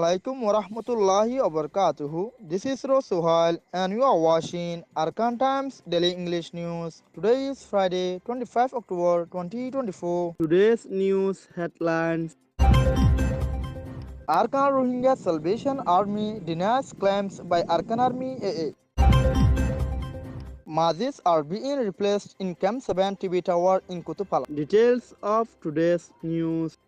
alaikum wa rahmatullahi wa barakatuhu. This is Suhail and you are watching Arakan Times Daily English News. Today is Friday, 25 October 2024. Today's news headlines. Arakan Rohingya Salvation Army denies claims by Arakan Army AA. Mazis are being replaced in Camp 7 TV Tower in Kutupala. Details of today's news.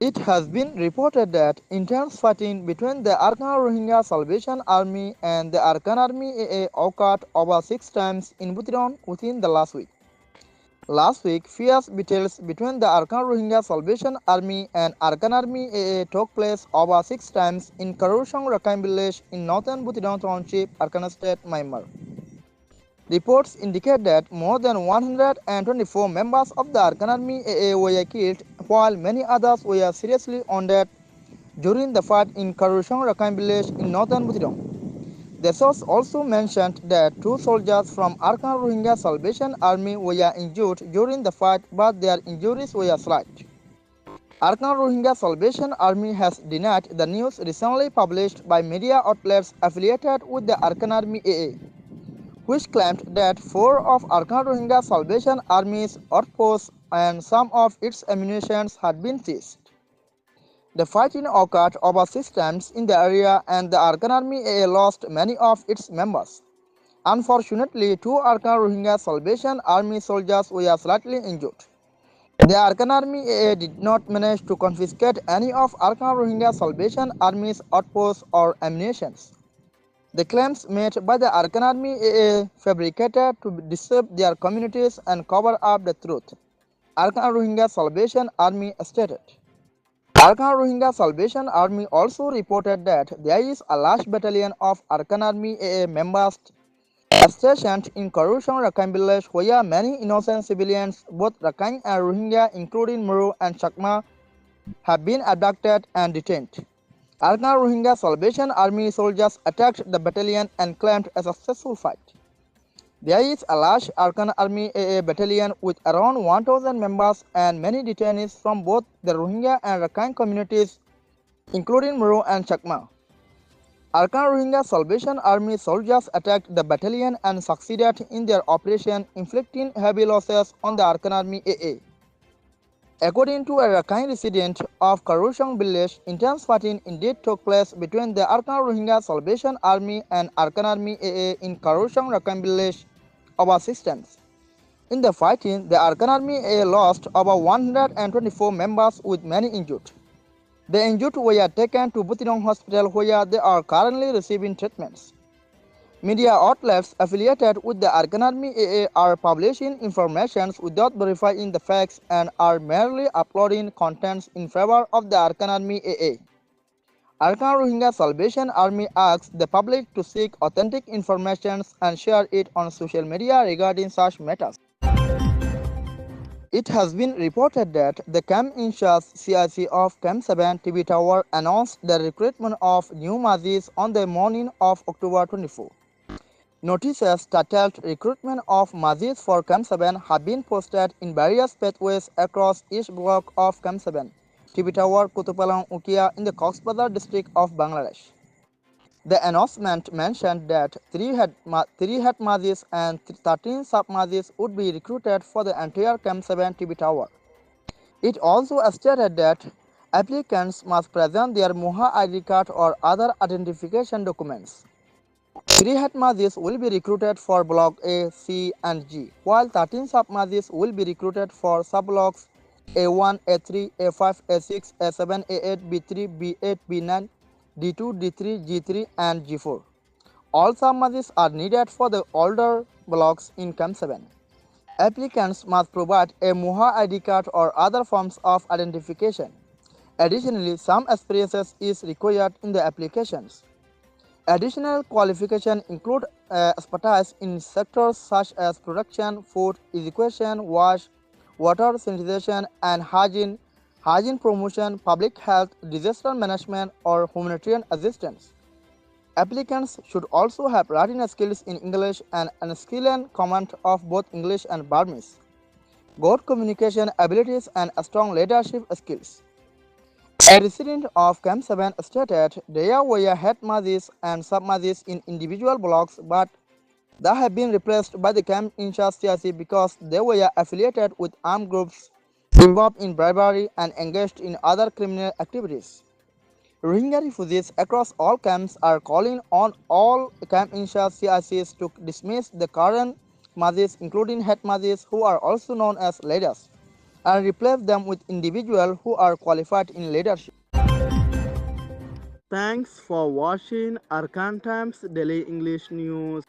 It has been reported that intense fighting between the Arakan Rohingya Salvation Army and the Arakan Army AA occurred over 6 times in Butiron within the last week. Last week, fierce battles between the Arakan Rohingya Salvation Army and Arakan Army AA took place over 6 times in Karushong Rakhine village in northern Butiron Township, Arakan State, Myanmar. Reports indicate that more than 124 members of the Arakan Army AA were killed, while many others were seriously wounded during the fight in Karushong Rakhine village in northern Butiron. The source also mentioned that 2 soldiers from Arakan Rohingya Salvation Army were injured during the fight, but their injuries were slight. Arakan Rohingya Salvation Army has denied the news recently published by media outlets affiliated with the Arakan Army AA, which claimed that 4 of Arakan Rohingya Salvation Army's outposts and some of its ammunition had been seized. The fighting occurred over 6 times in the area and the Arakan Army AA lost many of its members. Unfortunately, 2 Arakan Rohingya Salvation Army soldiers were slightly injured. The Arakan Army AA did not manage to confiscate any of Arakan Rohingya Salvation Army's outposts or ammunition. The claims made by the Arakan Army AA fabricated to disturb their communities and cover up the truth, Arakan Rohingya Salvation Army stated. Arakan Rohingya Salvation Army also reported that there is a large battalion of Arakan Army AA members stationed in Karushong Rakhine village where many innocent civilians, both Rakhine and Rohingya including Muru and Chakma, have been abducted and detained. Arakan Rohingya Salvation Army soldiers attacked the battalion and claimed a successful fight. There is a large Arakan Army AA battalion with around 1,000 members and many detainees from both the Rohingya and Rakhine communities, including Muru and Chakma. Arakan Rohingya Salvation Army soldiers attacked the battalion and succeeded in their operation, inflicting heavy losses on the Arakan Army AA. According to a Rakhine resident of Karushong village, intense fighting indeed took place between the Arakan Rohingya Salvation Army and Arakan Army AA in Karushong Rakhine village over 6 times. In the fighting, the Arakan Army AA lost over 124 members with many injured. The injured were taken to Butiron Hospital where they are currently receiving treatments. Media outlets affiliated with the Arakan Army AA are publishing information without verifying the facts and are merely uploading contents in favor of the Arakan Army AA. Arakan Rohingya Salvation Army asks the public to seek authentic information and share it on social media regarding such matters. It has been reported that the camp in charge CIC of Camp 7 TV Tower announced the recruitment of new Mazis on the morning of October 24. Notices titled Recruitment of Mazis for Camp 7 have been posted in various pathways across each block of Camp 7, TV Tower, Kutupalang, Ukia in the Cox's district of Bangladesh. The announcement mentioned that 3 head Mazis and 13 sub-Mazis would be recruited for the entire Camp 7 TV Tower. It also stated that applicants must present their Muha ID card or other identification documents. 3 head Mazis will be recruited for Block A, C and G, while 13 sub-Mazis will be recruited for sub-blocks A1, A3, A5, A6, A7, A8, B3, B8, B9, D2, D3, G3 and G4. All sub-Mazis are needed for the older blocks in Camp 7. Applicants must provide a Muha ID card or other forms of identification. Additionally, some experiences is required in the applications. Additional qualifications include expertise in sectors such as production, food, education, wash, water sanitation and hygiene promotion, public health, disaster management or humanitarian assistance. Applicants should also have writing skills in English and unskilled command of both English and Burmese, good communication abilities and strong leadership skills. A resident of Camp 7 stated there were head mazis and sub-mazis in individual blocks, but they have been replaced by the camp in CIC because they were affiliated with armed groups involved in bribery and engaged in other criminal activities. Rohingya refugees across all camps are calling on all camp incharge CICs to dismiss the current mazis, including head mazis who are also known as leaders, and replace them with individuals who are qualified in leadership. Thanks for watching Arakan Times Daily English News.